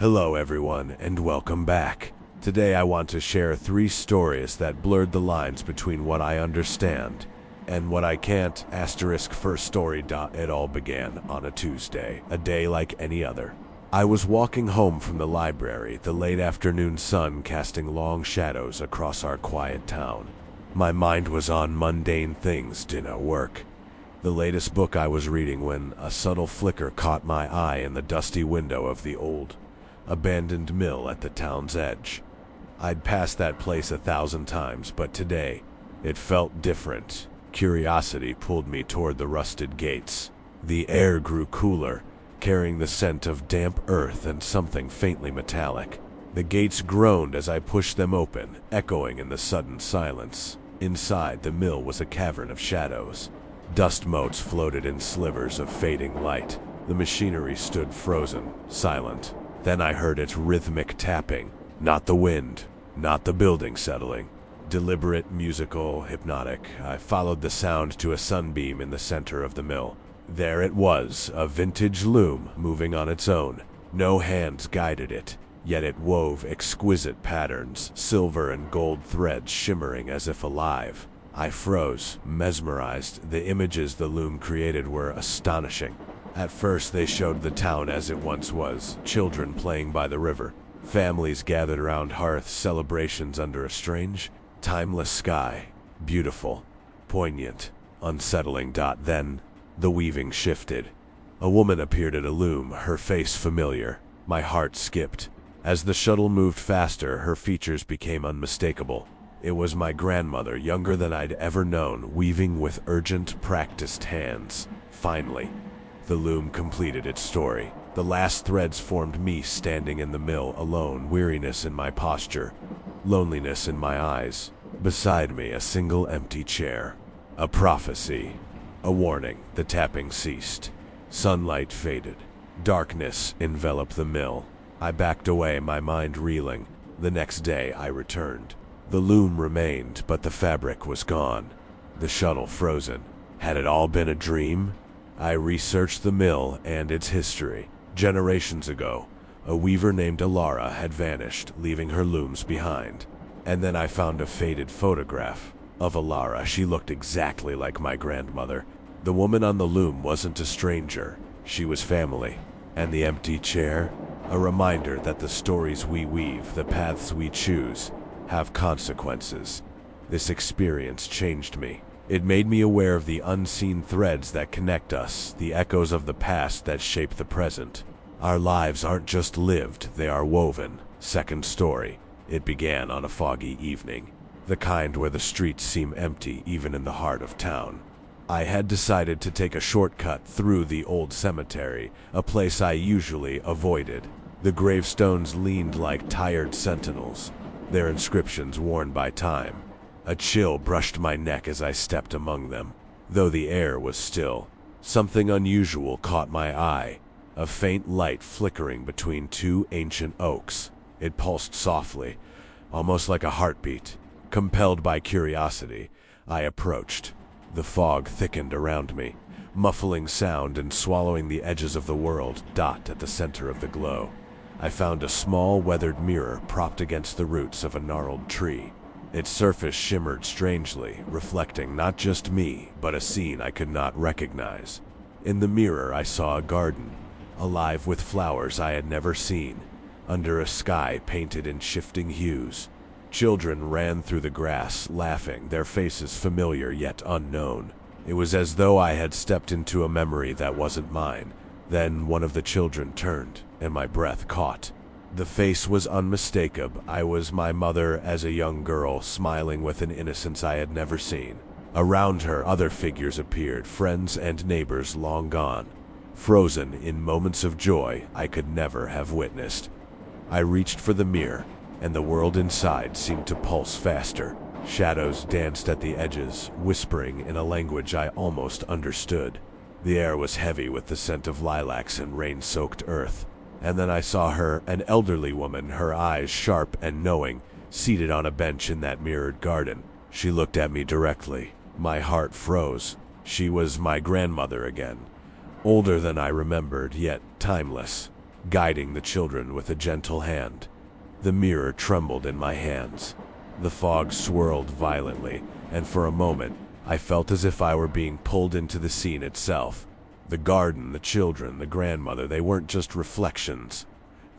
Hello everyone, and welcome back. Today I want to share 3 stories that blurred the lines between what I understand and what I can't. First story. It all began on a Tuesday, a day like any other. I was walking home from the library, the late afternoon sun casting long shadows across our quiet town. My mind was on mundane things, dinner, work. The latest book I was reading when a subtle flicker caught my eye in the dusty window of the old, abandoned mill at the town's edge. I'd passed that place 1,000 times, but today, it felt different. Curiosity pulled me toward the rusted gates. The air grew cooler, carrying the scent of damp earth and something faintly metallic. The gates groaned as I pushed them open, echoing in the sudden silence. Inside, the mill was a cavern of shadows. Dust motes floated in slivers of fading light. The machinery stood frozen, silent. Then I heard its rhythmic tapping. Not the wind, not the building settling. Deliberate, musical, hypnotic. I followed the sound to a sunbeam in the center of the mill. There it was, a vintage loom moving on its own. No hands guided it, yet it wove exquisite patterns, silver and gold threads shimmering as if alive. I froze, mesmerized. The images the loom created were astonishing. At first they showed the town as it once was, children playing by the river, families gathered around hearths, celebrations under a strange, timeless sky. Beautiful, poignant, unsettling. Then, the weaving shifted. A woman appeared at a loom, her face familiar. My heart skipped. As the shuttle moved faster, her features became unmistakable. It was my grandmother, younger than I'd ever known, weaving with urgent, practiced hands. Finally, the loom completed its story. The last threads formed me standing in the mill, alone, weariness in my posture, loneliness in my eyes. Beside me, a single empty chair. A prophecy. A warning. The tapping ceased. Sunlight faded. Darkness enveloped the mill. I backed away, my mind reeling. The next day, I returned. The loom remained, but the fabric was gone. The shuttle frozen. Had it all been a dream? I researched the mill and its history. Generations ago, a weaver named Alara had vanished, leaving her looms behind. And then I found a faded photograph of Alara. She looked exactly like my grandmother. The woman on the loom wasn't a stranger. She was family. And the empty chair? A reminder that the stories we weave, the paths we choose, have consequences. This experience changed me. It made me aware of the unseen threads that connect us, the echoes of the past that shape the present. Our lives aren't just lived, they are woven. Second story. It began on a foggy evening, the kind where the streets seem empty even in the heart of town. I had decided to take a shortcut through the old cemetery, a place I usually avoided. The gravestones leaned like tired sentinels, their inscriptions worn by time. A chill brushed my neck as I stepped among them. Though the air was still, something unusual caught my eye. A faint light flickering between 2 ancient oaks. It pulsed softly, almost like a heartbeat. Compelled by curiosity, I approached. The fog thickened around me, muffling sound and swallowing the edges of the world. At the center of the glow, I found a small weathered mirror propped against the roots of a gnarled tree. Its surface shimmered strangely, reflecting not just me, but a scene I could not recognize. In the mirror I saw a garden, alive with flowers I had never seen, under a sky painted in shifting hues. Children ran through the grass, laughing, their faces familiar yet unknown. It was as though I had stepped into a memory that wasn't mine. Then one of the children turned, and my breath caught. The face was unmistakable. I was my mother as a young girl, smiling with an innocence I had never seen. Around her, other figures appeared, friends and neighbors long gone, frozen in moments of joy I could never have witnessed. I reached for the mirror, and the world inside seemed to pulse faster. Shadows danced at the edges, whispering in a language I almost understood. The air was heavy with the scent of lilacs and rain-soaked earth. And then I saw her, an elderly woman, her eyes sharp and knowing, seated on a bench in that mirrored garden. She looked at me directly. My heart froze. She was my grandmother again. Older than I remembered, yet timeless. guiding the children with a gentle hand. The mirror trembled in my hands. The fog swirled violently, and for a moment, I felt as if I were being pulled into the scene itself. The garden, the children, the grandmother, they weren't just reflections.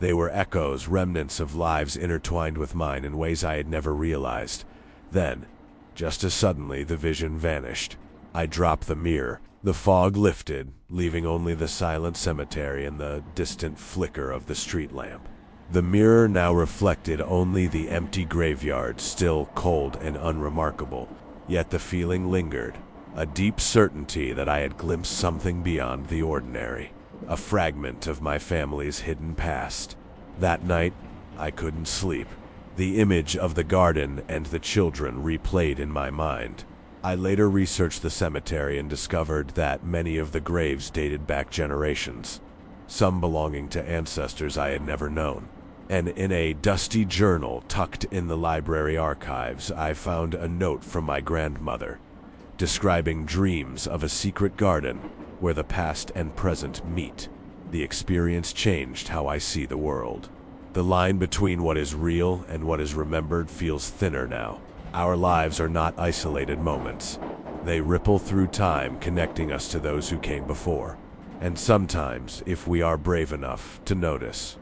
They were echoes, remnants of lives intertwined with mine in ways I had never realized. Then, just as suddenly, the vision vanished. I dropped the mirror. The fog lifted, leaving only the silent cemetery and the distant flicker of the street lamp. The mirror now reflected only the empty graveyard, still cold and unremarkable. Yet the feeling lingered, a deep certainty that I had glimpsed something beyond the ordinary, a fragment of my family's hidden past. That night, I couldn't sleep. The image of the garden and the children replayed in my mind. I later researched the cemetery and discovered that many of the graves dated back generations, some belonging to ancestors I had never known. And in a dusty journal tucked in the library archives, I found a note from my grandmother, describing dreams of a secret garden where the past and present meet. The experience changed how I see the world. The line between what is real and what is remembered feels thinner now. Our lives are not isolated moments. They ripple through time, connecting us to those who came before. And sometimes, if we are brave enough to notice,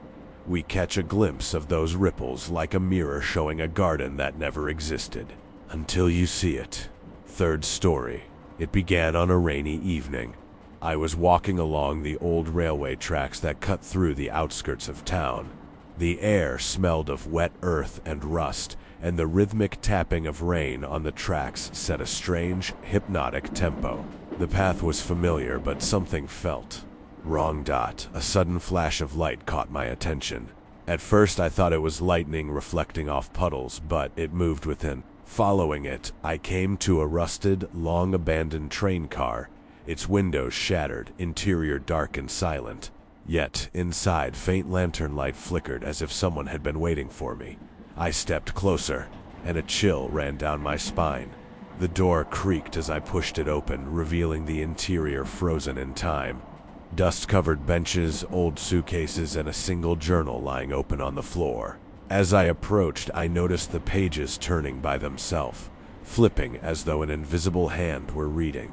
we catch a glimpse of those ripples like a mirror showing a garden that never existed. Until you see it. Third story. It began on a rainy evening. I was walking along the old railway tracks that cut through the outskirts of town. The air smelled of wet earth and rust, and the rhythmic tapping of rain on the tracks set a strange, hypnotic tempo. The path was familiar, but something felt wrong. A sudden flash of light caught my attention. At first I thought it was lightning reflecting off puddles, but it moved within. Following it, I came to a rusted, long-abandoned train car, its windows shattered, interior dark and silent. Yet, inside, faint lantern light flickered as if someone had been waiting for me. I stepped closer, and a chill ran down my spine. The door creaked as I pushed it open, revealing the interior frozen in time. Dust-covered benches, old suitcases, and a single journal lying open on the floor. As I approached, I noticed the pages turning by themselves, flipping as though an invisible hand were reading.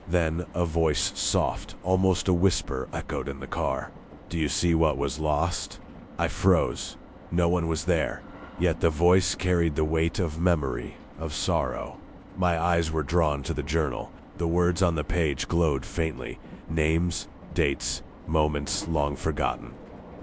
Then, a voice, soft, almost a whisper, echoed in the car. "Do you see what was lost?" I froze. No one was there, yet the voice carried the weight of memory, of sorrow. My eyes were drawn to the journal. The words on the page glowed faintly. Names, dates, moments long forgotten.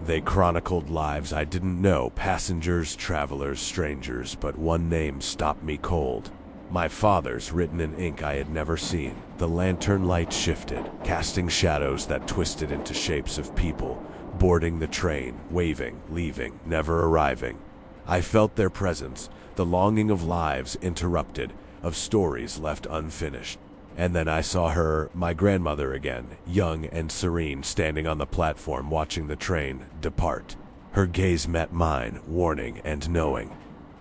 They chronicled lives I didn't know, passengers, travelers, strangers, but one name stopped me cold. My father's, written in ink I had never seen. The lantern light shifted, casting shadows that twisted into shapes of people, boarding the train, waving, leaving, never arriving. I felt their presence, the longing of lives interrupted, of stories left unfinished. And then I saw her, my grandmother again, young and serene, standing on the platform watching the train depart. Her gaze met mine, warning and knowing.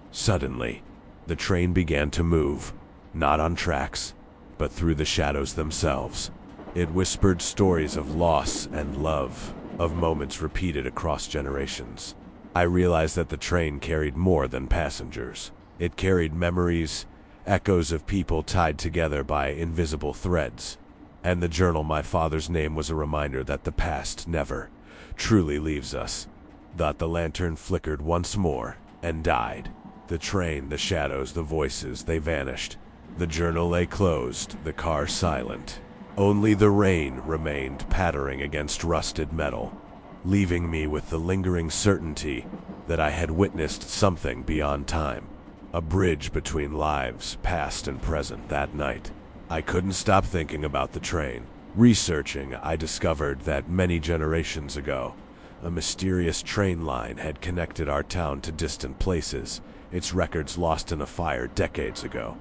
Suddenly, the train began to move, not on tracks, but through the shadows themselves. It whispered stories of loss and love, of moments repeated across generations. I realized that the train carried more than passengers. It carried memories, echoes of people tied together by invisible threads. And the journal, my father's name, was a reminder that the past never truly leaves us. That the lantern flickered once more and died. The train, the shadows, the voices, they vanished. The journal lay closed, the car silent. Only the rain remained pattering against rusted metal, leaving me with the lingering certainty that I had witnessed something beyond time. A bridge between lives, past and present, that night. I couldn't stop thinking about the train. Researching, I discovered that many generations ago, a mysterious train line had connected our town to distant places, its records lost in a fire decades ago.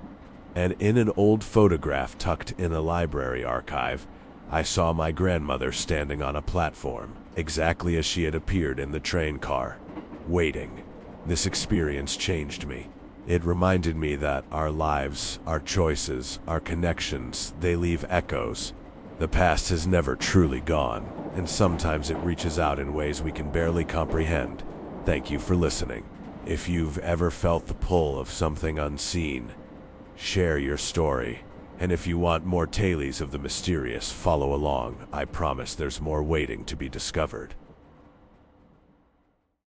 And in an old photograph tucked in a library archive, I saw my grandmother standing on a platform, exactly as she had appeared in the train car, waiting. This experience changed me. It reminded me that our lives, our choices, our connections, they leave echoes, The past has never truly gone, and sometimes it reaches out in ways we can barely comprehend. Thank you for listening. If you've ever felt the pull of something unseen, share your story. And if you want more tales of the mysterious, follow along. I promise there's more waiting to be discovered.